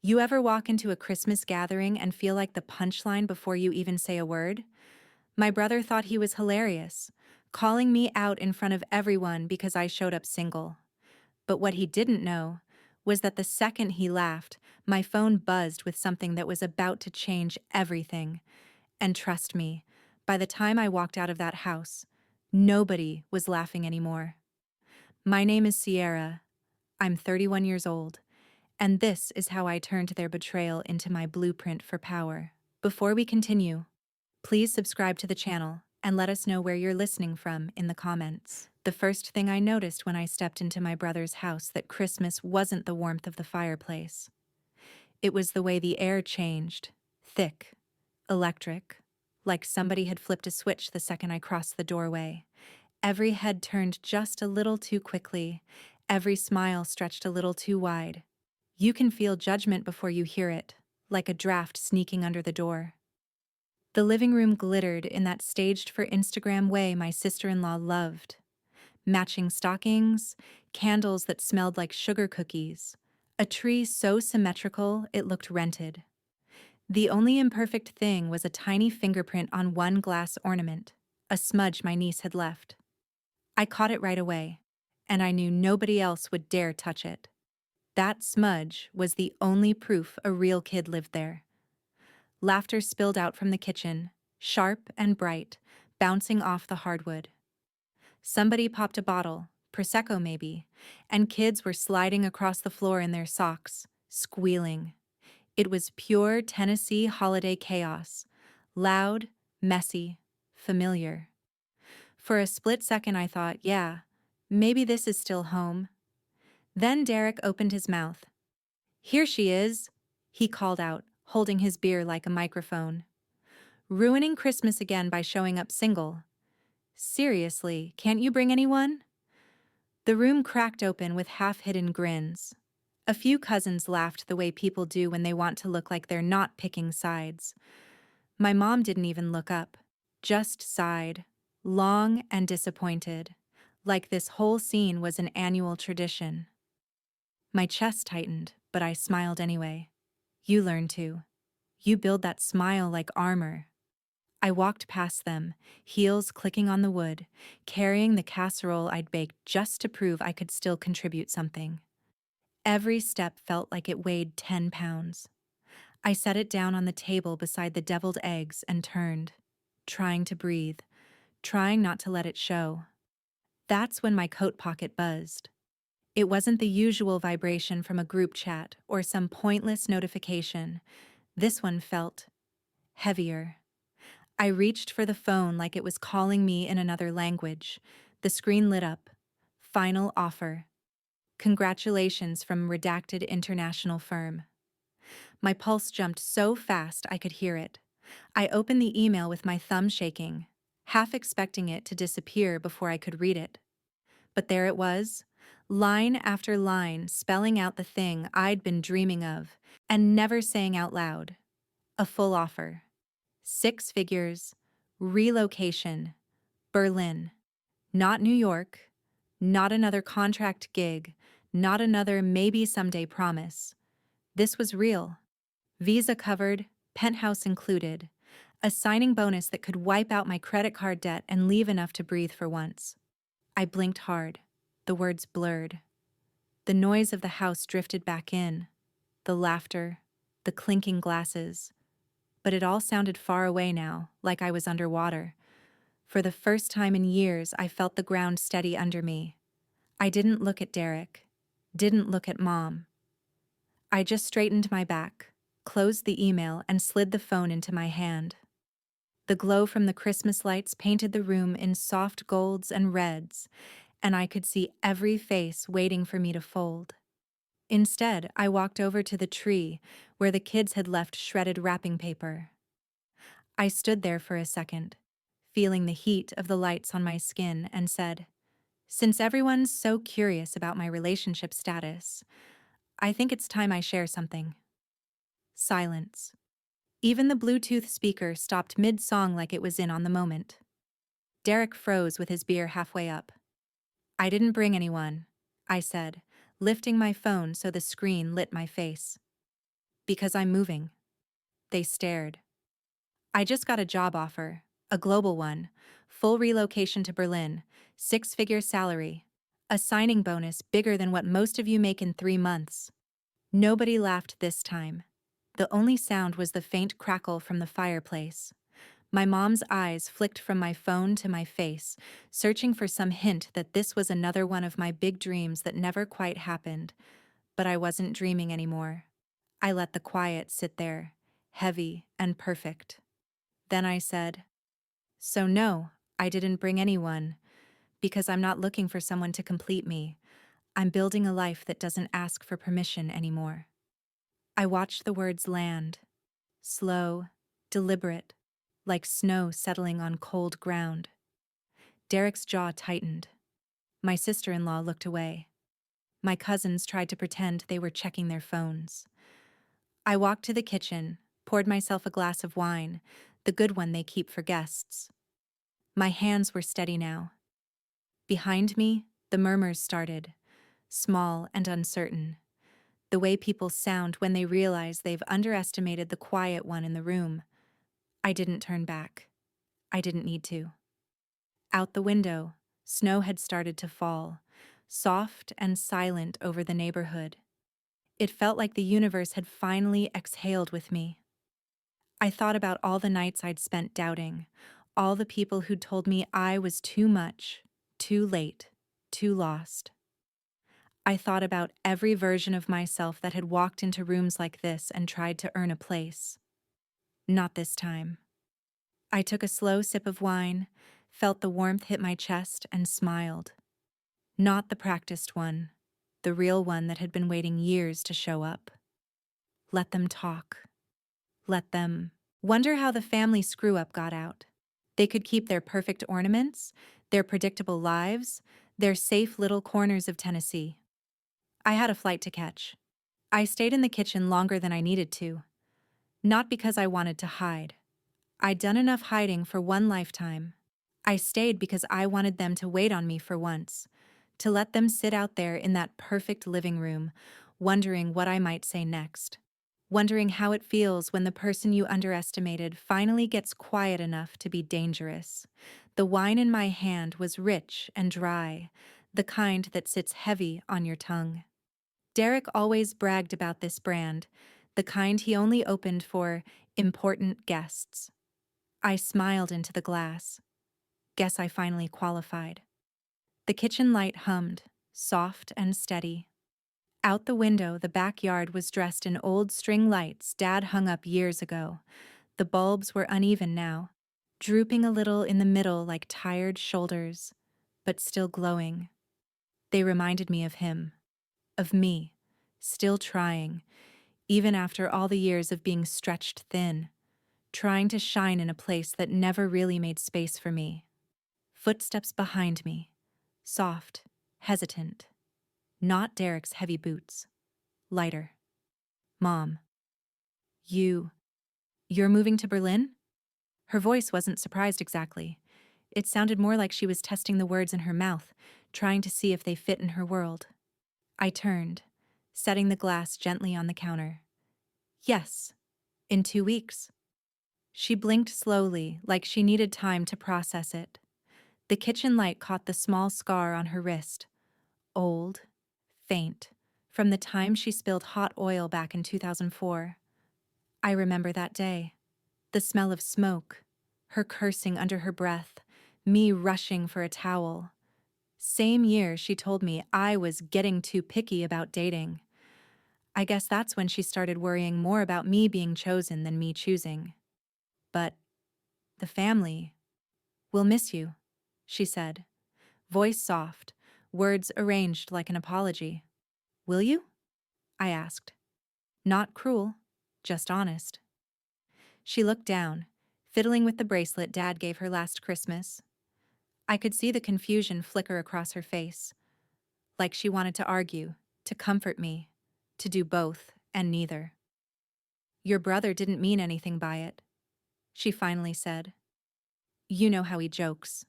You ever walk into a Christmas gathering and feel like the punchline before you even say a word? My brother thought he was hilarious, calling me out in front of everyone because I showed up single. But what he didn't know was that the second he laughed, my phone buzzed with something that was about to change everything. And trust me, by the time I walked out of that house, nobody was laughing anymore. My name is Sierra. I'm 31 years old. And this is how I turned their betrayal into my blueprint for power. Before we continue, please subscribe to the channel and let us know where you're listening from in the comments. The first thing I noticed when I stepped into my brother's house that Christmas wasn't the warmth of the fireplace. It was the way the air changed, thick, electric, like somebody had flipped a switch the second I crossed the doorway. Every head turned just a little too quickly, every smile stretched a little too wide. You can feel judgment before you hear it, like a draft sneaking under the door. The living room glittered in that staged for Instagram way my sister-in-law loved. Matching stockings, candles that smelled like sugar cookies, a tree so symmetrical it looked rented. The only imperfect thing was a tiny fingerprint on one glass ornament, a smudge my niece had left. I caught it right away, and I knew nobody else would dare touch it. That smudge was the only proof a real kid lived there. Laughter spilled out from the kitchen, sharp and bright, bouncing off the hardwood. Somebody popped a bottle, Prosecco maybe, and kids were sliding across the floor in their socks, squealing. It was pure Tennessee holiday chaos, loud, messy, familiar. For a split second I thought, yeah, maybe this is still home. Then Derek opened his mouth. "Here she is," he called out, holding his beer like a microphone. "Ruining Christmas again by showing up single. Seriously, can't you bring anyone?" The room cracked open with half-hidden grins. A few cousins laughed the way people do when they want to look like they're not picking sides. My mom didn't even look up, just sighed, long and disappointed, like this whole scene was an annual tradition. My chest tightened, but I smiled anyway. You learn to. You build that smile like armor. I walked past them, heels clicking on the wood, carrying the casserole I'd baked just to prove I could still contribute something. Every step felt like it weighed 10 pounds. I set it down on the table beside the deviled eggs and turned, trying to breathe, trying not to let it show. That's when my coat pocket buzzed. It wasn't the usual vibration from a group chat or some pointless notification. This one felt heavier. I reached for the phone like it was calling me in another language. The screen lit up. Final offer. Congratulations from redacted international firm. My pulse jumped so fast I could hear it. I opened the email with my thumb shaking, half expecting it to disappear before I could read it. But there it was, line after line spelling out the thing I'd been dreaming of and never saying out loud. A full offer. 6 figures, relocation, Berlin. Not New York, not another contract gig, not another maybe someday promise. This was real. Visa covered, penthouse included, a signing bonus that could wipe out my credit card debt and leave enough to breathe for once. I blinked hard. The words blurred. The noise of the house drifted back in. The laughter, the clinking glasses. But it all sounded far away now, like I was underwater. For the first time in years, I felt the ground steady under me. I didn't look at Derek, didn't look at Mom. I just straightened my back, closed the email, and slid the phone into my hand. The glow from the Christmas lights painted the room in soft golds and reds, and I could see every face waiting for me to fold. Instead, I walked over to the tree where the kids had left shredded wrapping paper. I stood there for a second, feeling the heat of the lights on my skin, and said, "Since everyone's so curious about my relationship status, I think it's time I share something." Silence. Even the Bluetooth speaker stopped mid-song like it was in on the moment. Derek froze with his beer halfway up. "I didn't bring anyone," I said, lifting my phone so the screen lit my face. Because I'm moving. They stared. I just got a job offer, a global one, full relocation to Berlin, six-figure salary, a signing bonus bigger than what most of you make in 3 months. Nobody laughed this time. The only sound was the faint crackle from the fireplace. My mom's eyes flicked from my phone to my face, searching for some hint that this was another one of my big dreams that never quite happened. But I wasn't dreaming anymore. I let the quiet sit there, heavy and perfect. Then I said, "So no, I didn't bring anyone, because I'm not looking for someone to complete me. I'm building a life that doesn't ask for permission anymore." I watched the words land, slow, deliberate, like snow settling on cold ground. Derek's jaw tightened. My sister-in-law looked away. My cousins tried to pretend they were checking their phones. I walked to the kitchen, poured myself a glass of wine, the good one they keep for guests. My hands were steady now. Behind me, the murmurs started, small and uncertain, the way people sound when they realize they've underestimated the quiet one in the room. I didn't turn back. I didn't need to. Out the window, snow had started to fall, soft and silent over the neighborhood. It felt like the universe had finally exhaled with me. I thought about all the nights I'd spent doubting, all the people who'd told me I was too much, too late, too lost. I thought about every version of myself that had walked into rooms like this and tried to earn a place. Not this time. I took a slow sip of wine, felt the warmth hit my chest, and smiled. Not the practiced one, the real one that had been waiting years to show up. Let them talk. Let them wonder how the family screw-up got out. They could keep their perfect ornaments, their predictable lives, their safe little corners of Tennessee. I had a flight to catch. I stayed in the kitchen longer than I needed to. Not because I wanted to hide. I'd done enough hiding for one lifetime. I stayed because I wanted them to wait on me for once, to let them sit out there in that perfect living room, wondering what I might say next. Wondering how it feels when the person you underestimated finally gets quiet enough to be dangerous. The wine in my hand was rich and dry, the kind that sits heavy on your tongue. Derek always bragged about this brand, the kind he only opened for important guests. I smiled into the glass. Guess I finally qualified. The kitchen light hummed, soft and steady. Out the window, the backyard was dressed in old string lights Dad hung up years ago. The bulbs were uneven now, drooping a little in the middle like tired shoulders, but still glowing. They reminded me of him, of me, still trying, even after all the years of being stretched thin, trying to shine in a place that never really made space for me. Footsteps behind me, soft, hesitant. Not Derek's heavy boots. Lighter. Mom. You're moving to Berlin? Her voice wasn't surprised exactly. It sounded more like she was testing the words in her mouth, trying to see if they fit in her world. I turned, setting the glass gently on the counter. Yes, in 2 weeks. She blinked slowly, like she needed time to process it. The kitchen light caught the small scar on her wrist. Old, faint, from the time she spilled hot oil back in 2004. I remember that day. The smell of smoke, her cursing under her breath, me rushing for a towel. Same year she told me I was getting too picky about dating. I guess that's when she started worrying more about me being chosen than me choosing. But the family will miss you, she said, voice soft, words arranged like an apology. Will you? I asked. Not cruel, just honest. She looked down, fiddling with the bracelet Dad gave her last Christmas. I could see the confusion flicker across her face, like she wanted to argue, to comfort me, to do both and neither. Your brother didn't mean anything by it, she finally said. You know how he jokes.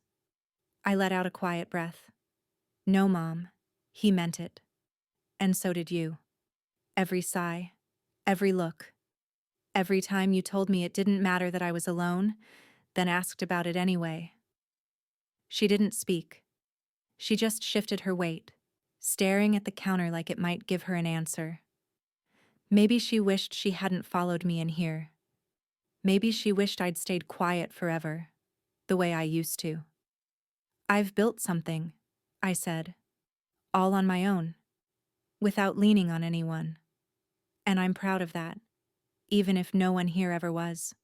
I let out a quiet breath. No, Mom, he meant it. And so did you. Every sigh, Every look. Every time you told me it didn't matter that I was alone, then asked about it anyway. She didn't speak. She just shifted her weight, staring at the counter like it might give her an answer. Maybe she wished she hadn't followed me in here. Maybe she wished I'd stayed quiet forever, the way I used to. I've built something, I said, all on my own, without leaning on anyone. And I'm proud of that, even if no one here ever was.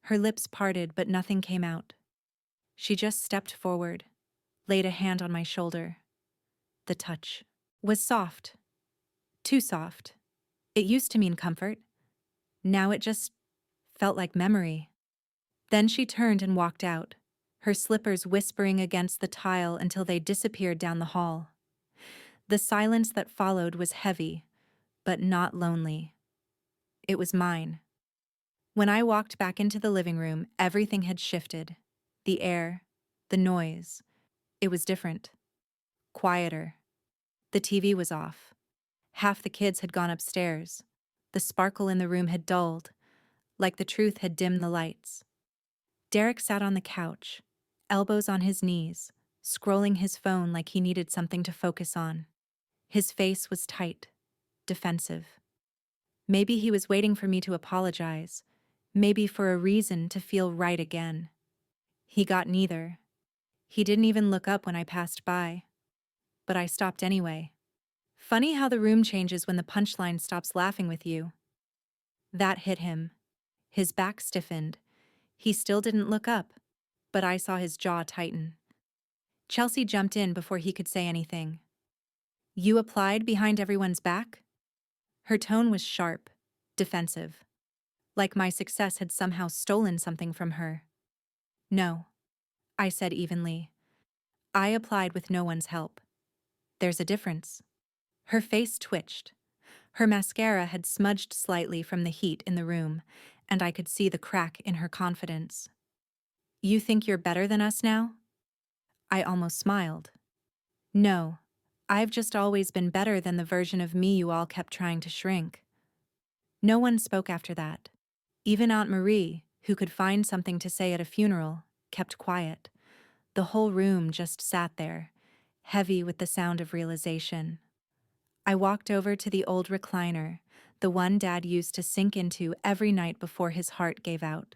Her lips parted, but nothing came out. She just stepped forward, laid a hand on my shoulder. The touch was soft, too soft. It used to mean comfort. Now it just felt like memory. Then she turned and walked out, her slippers whispering against the tile until they disappeared down the hall. The silence that followed was heavy, but not lonely. It was mine. When I walked back into the living room, everything had shifted. The air, the noise. It was different. Quieter. The TV was off. Half the kids had gone upstairs. The sparkle in the room had dulled, like the truth had dimmed the lights. Derek sat on the couch, elbows on his knees, scrolling his phone like he needed something to focus on. His face was tight, defensive. Maybe he was waiting for me to apologize, maybe for a reason to feel right again. He got neither. He didn't even look up when I passed by. But I stopped anyway. Funny how the room changes when the punchline stops laughing with you. That hit him. His back stiffened. He still didn't look up, but I saw his jaw tighten. Chelsea jumped in before he could say anything. You applied behind everyone's back? Her tone was sharp, defensive, like my success had somehow stolen something from her. No, I said evenly. I applied with no one's help. There's a difference. Her face twitched. Her mascara had smudged slightly from the heat in the room, and I could see the crack in her confidence. You think you're better than us now? I almost smiled. No, I've just always been better than the version of me you all kept trying to shrink. No one spoke after that. Even Aunt Marie, who could find something to say at a funeral, kept quiet. The whole room just sat there, heavy with the sound of realization. I walked over to the old recliner, the one Dad used to sink into every night before his heart gave out.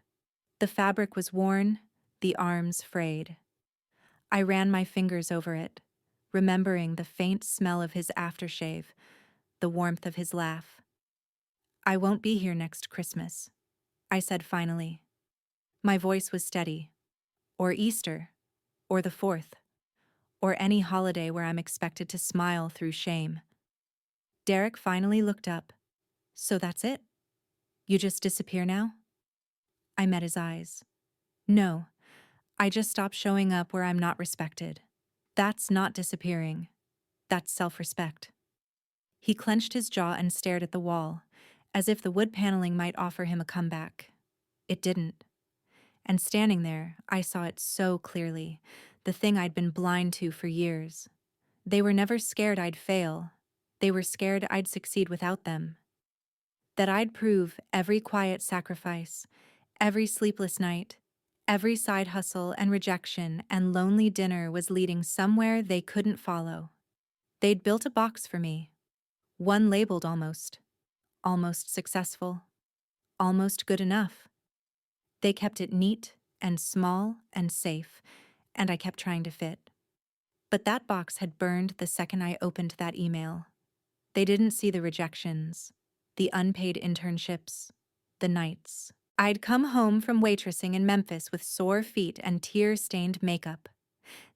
The fabric was worn, the arms frayed. I ran my fingers over it, remembering the faint smell of his aftershave, the warmth of his laugh. I won't be here next Christmas, I said finally. My voice was steady. Or Easter, or the 4th, or any holiday where I'm expected to smile through shame. Derek finally looked up. So that's it? You just disappear now? I met his eyes. No, I just stopped showing up where I'm not respected. That's not disappearing. That's self-respect. He clenched his jaw and stared at the wall, as if the wood paneling might offer him a comeback. It didn't. And standing there, I saw it so clearly, the thing I'd been blind to for years. They were never scared I'd fail. They were scared I'd succeed without them. That I'd prove every quiet sacrifice, every sleepless night, every side hustle and rejection and lonely dinner was leading somewhere they couldn't follow. They'd built a box for me, one labeled almost successful, almost good enough. They kept it neat and small and safe, and I kept trying to fit. But that box had burned the second I opened that email. They didn't see the rejections, the unpaid internships, the nights. I'd come home from waitressing in Memphis with sore feet and tear-stained makeup.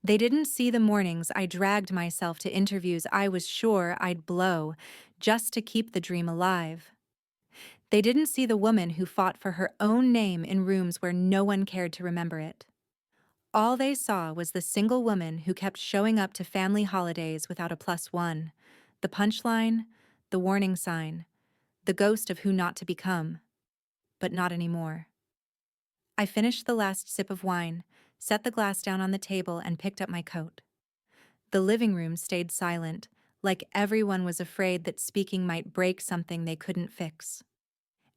They didn't see the mornings I dragged myself to interviews I was sure I'd blow just to keep the dream alive. They didn't see the woman who fought for her own name in rooms where no one cared to remember it. All they saw was the single woman who kept showing up to family holidays without a +1, the punchline, the warning sign, the ghost of who not to become. But not anymore. I finished the last sip of wine, set the glass down on the table, and picked up my coat. The living room stayed silent, like everyone was afraid that speaking might break something they couldn't fix.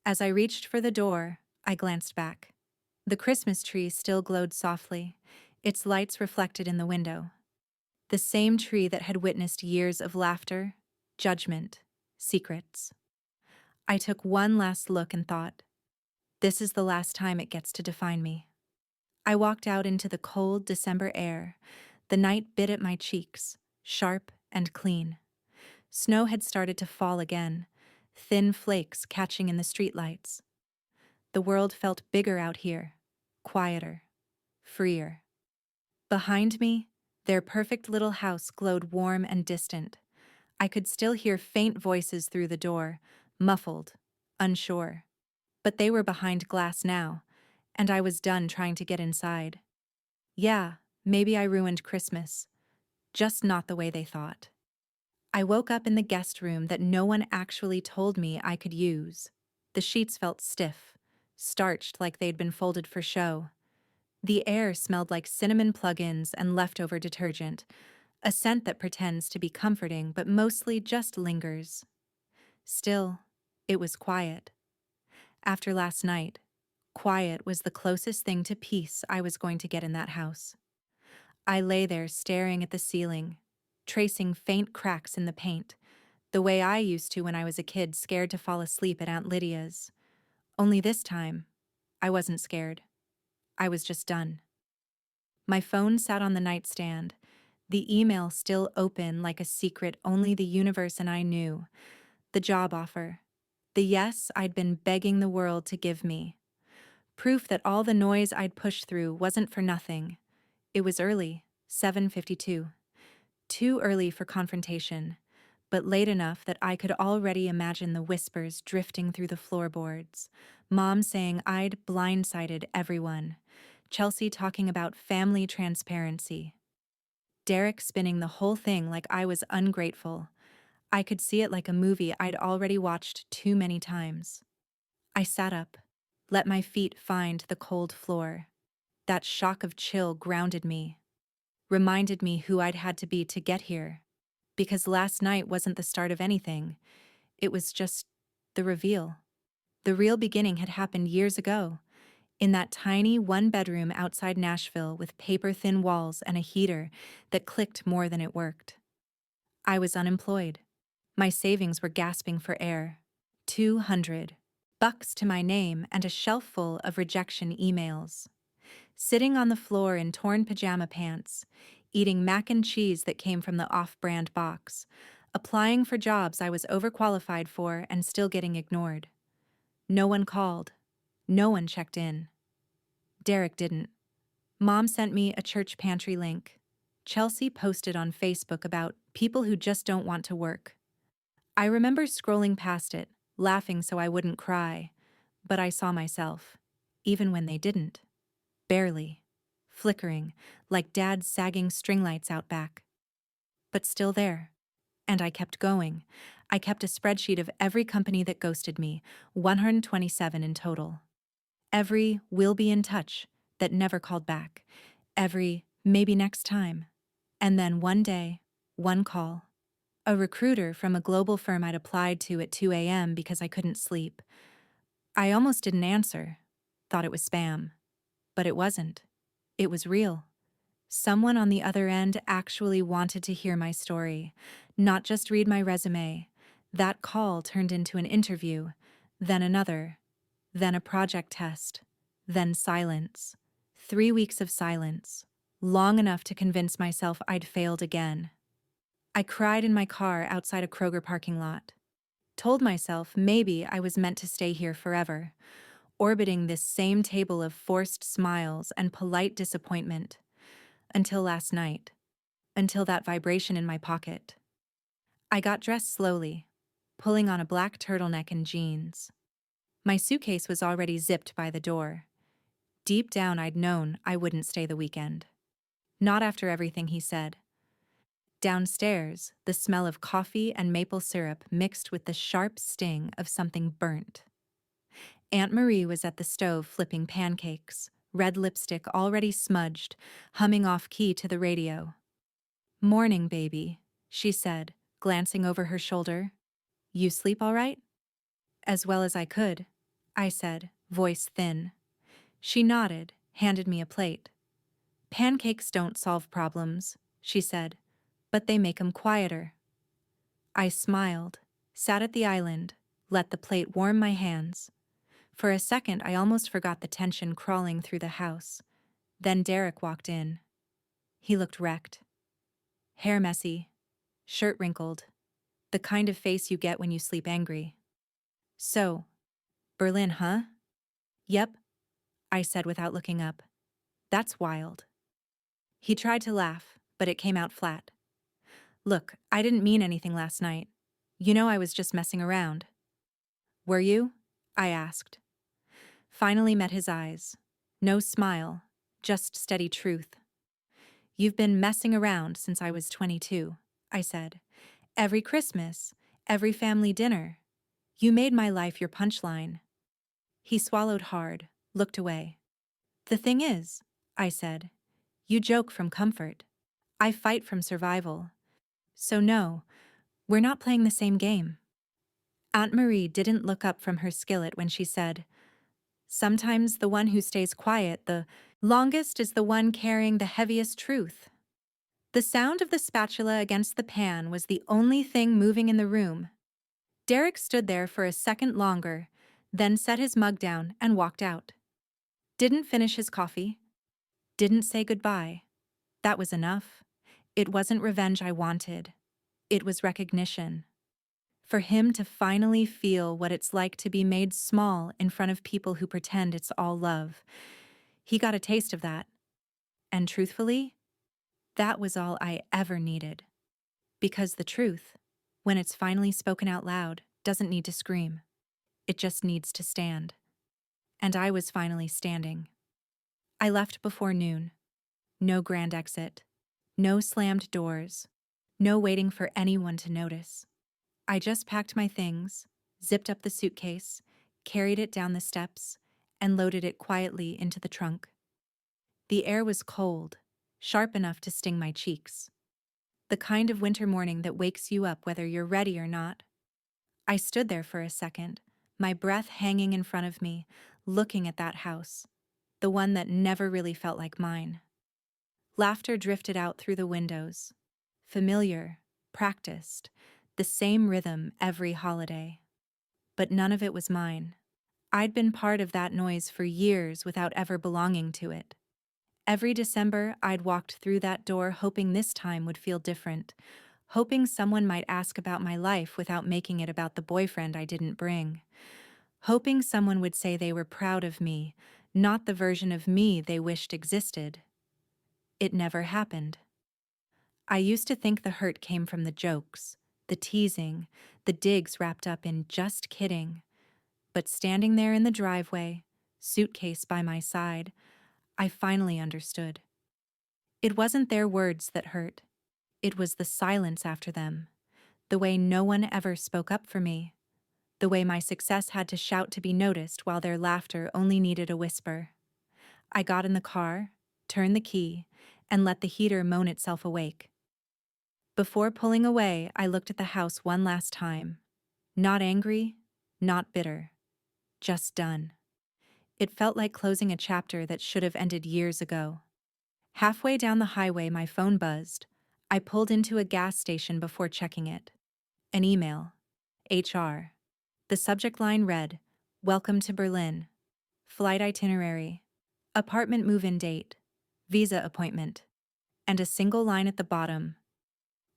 As I reached for the door, I glanced back. The Christmas tree still glowed softly, its lights reflected in the window. The same tree that had witnessed years of laughter, judgment, secrets. I took one last look and thought, this is the last time it gets to define me. I walked out into the cold December air. The night bit at my cheeks, sharp and clean. Snow had started to fall again, thin flakes catching in the streetlights. The world felt bigger out here, quieter, freer. Behind me, their perfect little house glowed warm and distant. I could still hear faint voices through the door, muffled, unsure. But they were behind glass now, and I was done trying to get inside. Yeah, maybe I ruined Christmas, just not the way they thought. I woke up in the guest room that no one actually told me I could use. The sheets felt stiff, starched like they'd been folded for show. The air smelled like cinnamon plug-ins and leftover detergent, a scent that pretends to be comforting but mostly just lingers. Still, it was quiet. After last night, quiet was the closest thing to peace I was going to get in that house. I lay there staring at the ceiling, tracing faint cracks in the paint, the way I used to when I was a kid scared to fall asleep at Aunt Lydia's. Only this time, I wasn't scared. I was just done. My phone sat on the nightstand, the email still open like a secret only the universe and I knew. The job offer. The yes I'd been begging the world to give me. Proof that all the noise I'd pushed through wasn't for nothing. It was early, 7:52. Too early for confrontation, but late enough that I could already imagine the whispers drifting through the floorboards. Mom saying I'd blindsided everyone. Chelsea talking about family transparency. Derek spinning the whole thing like I was ungrateful. I could see it like a movie I'd already watched too many times. I sat up, let my feet find the cold floor. That shock of chill grounded me, reminded me who I'd had to be to get here. Because last night wasn't the start of anything, it was just the reveal. The real beginning had happened years ago, in that tiny one-bedroom outside Nashville with paper-thin walls and a heater that clicked more than it worked. I was unemployed. My savings were gasping for air. $200 to my name and a shelf full of rejection emails. Sitting on the floor in torn pajama pants, eating mac and cheese that came from the off-brand box, applying for jobs I was overqualified for and still getting ignored. No one called. No one checked in. Derek didn't. Mom sent me a church pantry link. Chelsea posted on Facebook about people who just don't want to work. I remember scrolling past it, laughing so I wouldn't cry, but I saw myself, even when they didn't. Barely. Flickering, like Dad's sagging string lights out back. But still there. And I kept going. I kept a spreadsheet of every company that ghosted me, 127 in total. Every "we'll be in touch" that never called back. Every "maybe next time." And then one day, one call. A recruiter from a global firm I'd applied to at 2 a.m. because I couldn't sleep. I almost didn't answer. Thought it was spam. But it wasn't. It was real. Someone on the other end actually wanted to hear my story, not just read my resume. That call turned into an interview, then another, then a project test, then silence. 3 weeks of silence, long enough to convince myself I'd failed again. I cried in my car outside a Kroger parking lot. Told myself maybe I was meant to stay here forever, orbiting this same table of forced smiles and polite disappointment. Until last night. Until that vibration in my pocket. I got dressed slowly, pulling on a black turtleneck and jeans. My suitcase was already zipped by the door. Deep down I'd known I wouldn't stay the weekend. Not after everything he said. Downstairs, the smell of coffee and maple syrup mixed with the sharp sting of something burnt. Aunt Marie was at the stove flipping pancakes, red lipstick already smudged, humming off key to the radio. "Morning, baby," she said, glancing over her shoulder. You sleep all right? As well as I could, I said, voice thin. She nodded, handed me a plate. Pancakes don't solve problems, she said, but they make 'em quieter. I smiled, sat at the island, let the plate warm my hands. For a second, I almost forgot the tension crawling through the house. Then Derek walked in. He looked wrecked. Hair messy, shirt wrinkled, the kind of face you get when you sleep angry. So, Berlin, huh? Yep, I said without looking up. That's wild. He tried to laugh, but it came out flat. Look, I didn't mean anything last night. You know I was just messing around. Were you? I asked. Finally met his eyes. No smile, just steady truth. You've been messing around since I was 22, I said. Every Christmas, every family dinner. You made my life your punchline. He swallowed hard, looked away. The thing is, I said, you joke from comfort. I fight from survival. So no, we're not playing the same game. Aunt Marie didn't look up from her skillet when she said, sometimes the one who stays quiet the longest is the one carrying the heaviest truth. The sound of the spatula against the pan was the only thing moving in the room. Derek stood there for a second longer, then set his mug down and walked out. Didn't finish his coffee. Didn't say goodbye. That was enough. It wasn't revenge I wanted. It was recognition. For him to finally feel what it's like to be made small in front of people who pretend it's all love. He got a taste of that. And truthfully, that was all I ever needed. Because the truth, when it's finally spoken out loud, doesn't need to scream. It just needs to stand. And I was finally standing. I left before noon. No grand exit. No slammed doors. No waiting for anyone to notice. I just packed my things, zipped up the suitcase, carried it down the steps, and loaded it quietly into the trunk. The air was cold, sharp enough to sting my cheeks. The kind of winter morning that wakes you up whether you're ready or not. I stood there for a second, my breath hanging in front of me, looking at that house, the one that never really felt like mine. Laughter drifted out through the windows. Familiar, practiced, the same rhythm every holiday. But none of it was mine. I'd been part of that noise for years without ever belonging to it. Every December, I'd walked through that door hoping this time would feel different, hoping someone might ask about my life without making it about the boyfriend I didn't bring, hoping someone would say they were proud of me, not the version of me they wished existed. It never happened. I used to think the hurt came from the jokes, the teasing, the digs wrapped up in just kidding. But standing there in the driveway, suitcase by my side, I finally understood. It wasn't their words that hurt. It was the silence after them, the way no one ever spoke up for me, the way my success had to shout to be noticed while their laughter only needed a whisper. I got in the car, turned the key, and let the heater moan itself awake. Before pulling away, I looked at the house one last time. Not angry, not bitter. Just done. It felt like closing a chapter that should have ended years ago. Halfway down the highway, my phone buzzed. I pulled into a gas station before checking it. An email. HR. The subject line read, "Welcome to Berlin. Flight itinerary. Apartment move-in date. Visa appointment." And a single line at the bottom.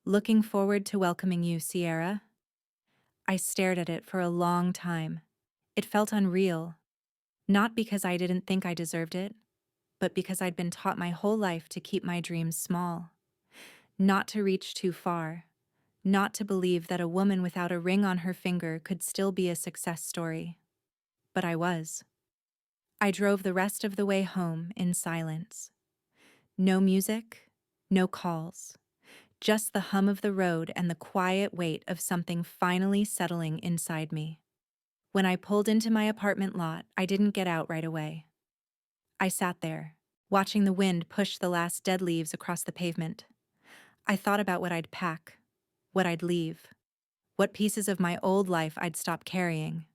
"Looking forward to welcoming you, Sierra." I stared at it for a long time. It felt unreal. Not because I didn't think I deserved it, but because I'd been taught my whole life to keep my dreams small. Not to reach too far. Not to believe that a woman without a ring on her finger could still be a success story. But I was. I drove the rest of the way home in silence. No music, no calls. Just the hum of the road and the quiet weight of something finally settling inside me. When I pulled into my apartment lot, I didn't get out right away. I sat there, watching the wind push the last dead leaves across the pavement. I thought about what I'd pack, what I'd leave, what pieces of my old life I'd stop carrying.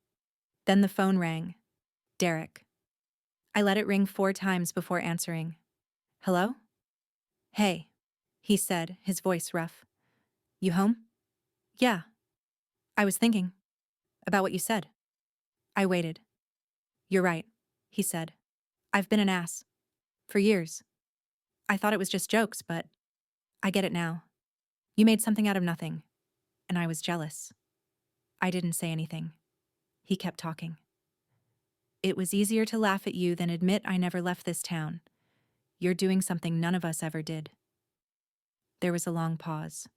Then the phone rang. Derek. I let it ring 4 times before answering. Hello? Hey, he said, his voice rough. You home? Yeah. I was thinking about what you said. I waited. You're right, he said. I've been an ass. For years. I thought it was just jokes, but I get it now. You made something out of nothing, and I was jealous. I didn't say anything. He kept talking. It was easier to laugh at you than admit I never left this town. You're doing something none of us ever did. There was a long pause.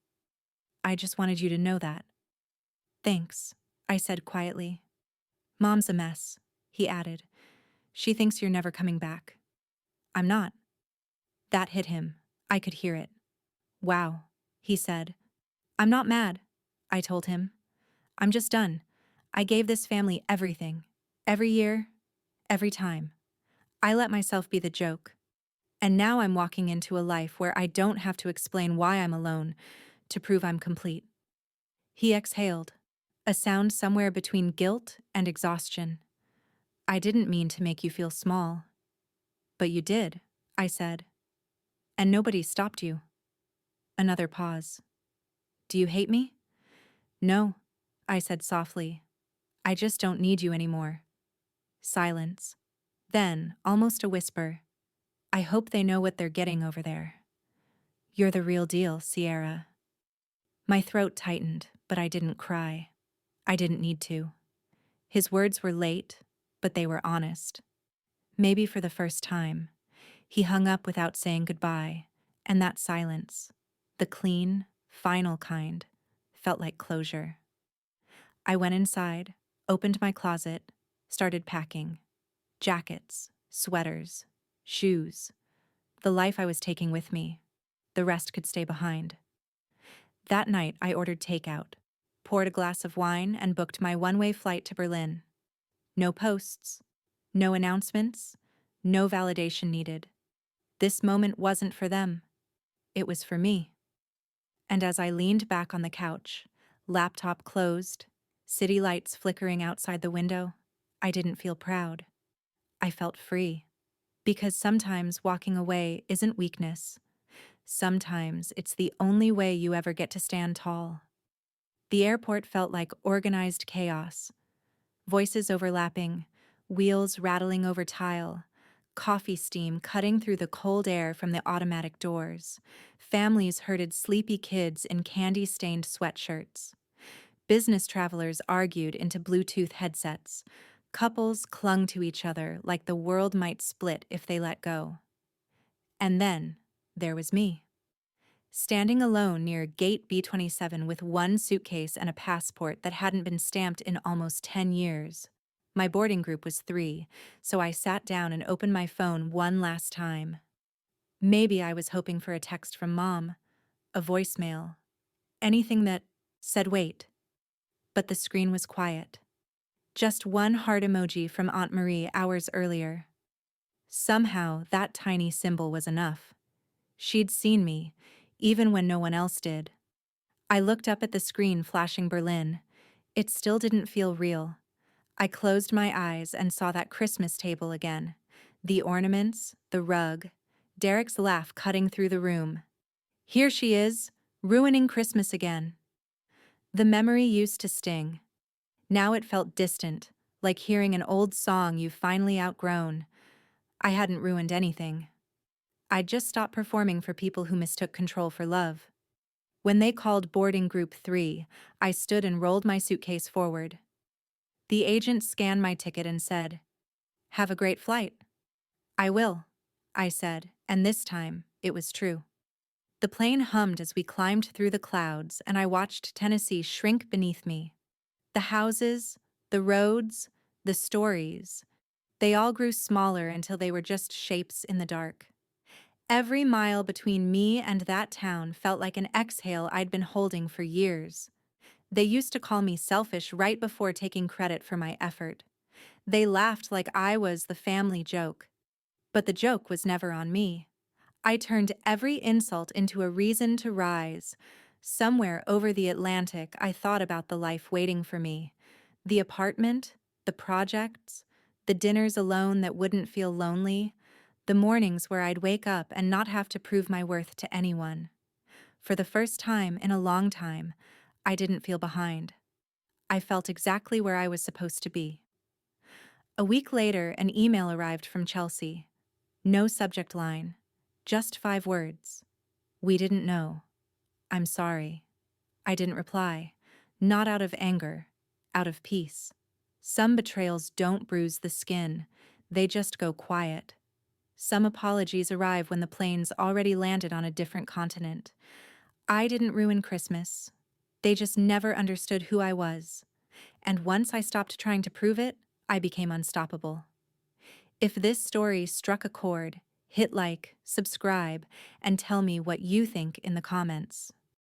I just wanted you to know that. Thanks, I said quietly. Mom's a mess, he added. She thinks you're never coming back. I'm not. That hit him. I could hear it. Wow, he said. I'm not mad, I told him. I'm just done. I gave this family everything. Every year, every time. I let myself be the joke. And now I'm walking into a life where I don't have to explain why I'm alone to prove I'm complete. He exhaled, a sound somewhere between guilt and exhaustion. I didn't mean to make you feel small. But you did, I said. And nobody stopped you. Another pause. Do you hate me? No, I said softly. I just don't need you anymore. Silence. Then, almost a whisper. I hope they know what they're getting over there. You're the real deal, Sierra. My throat tightened, but I didn't cry. I didn't need to. His words were late, but they were honest. Maybe for the first time. He hung up without saying goodbye, and that silence, the clean, final kind, felt like closure. I went inside, opened my closet, started packing. Jackets, sweaters, shoes. The life I was taking with me. The rest could stay behind. That night, I ordered takeout, poured a glass of wine, and booked my one-way flight to Berlin. No posts, no announcements, no validation needed. This moment wasn't for them. It was for me. And as I leaned back on the couch, laptop closed, city lights flickering outside the window, I didn't feel proud. I felt free. Because sometimes walking away isn't weakness. Sometimes it's the only way you ever get to stand tall. The airport felt like organized chaos. Voices overlapping, wheels rattling over tile, coffee steam cutting through the cold air from the automatic doors. Families herded sleepy kids in candy-stained sweatshirts. Business travelers argued into Bluetooth headsets. Couples clung to each other like the world might split if they let go. And then, there was me. Standing alone near Gate B27 with one suitcase and a passport that hadn't been stamped in almost 10 years. My boarding group was 3, so I sat down and opened my phone one last time. Maybe I was hoping for a text from Mom, a voicemail, anything that said wait. But the screen was quiet. Just one heart emoji from Aunt Marie hours earlier. Somehow, that tiny symbol was enough. She'd seen me, even when no one else did. I looked up at the screen flashing Berlin. It still didn't feel real. I closed my eyes and saw that Christmas table again. The ornaments, the rug, Derek's laugh cutting through the room. Here she is, ruining Christmas again. The memory used to sting. Now it felt distant, like hearing an old song you've finally outgrown. I hadn't ruined anything. I'd just stopped performing for people who mistook control for love. When they called boarding group 3, I stood and rolled my suitcase forward. The agent scanned my ticket and said, "Have a great flight." "I will," I said, and this time, it was true. The plane hummed as we climbed through the clouds, and I watched Tennessee shrink beneath me. The houses, the roads, the stories, they all grew smaller until they were just shapes in the dark. Every mile between me and that town felt like an exhale I'd been holding for years. They used to call me selfish right before taking credit for my effort. They laughed like I was the family joke. But the joke was never on me. I turned every insult into a reason to rise. Somewhere over the Atlantic, I thought about the life waiting for me. The apartment, the projects, the dinners alone that wouldn't feel lonely, the mornings where I'd wake up and not have to prove my worth to anyone. For the first time in a long time, I didn't feel behind. I felt exactly where I was supposed to be. A week later, an email arrived from Chelsea. No subject line, just 5 words. We didn't know. I'm sorry. I didn't reply. Not out of anger, out of peace. Some betrayals don't bruise the skin, they just go quiet. Some apologies arrive when the plane's already landed on a different continent. I didn't ruin Christmas. They just never understood who I was. And once I stopped trying to prove it, I became unstoppable. If this story struck a chord, hit like, subscribe, and tell me what you think in the comments.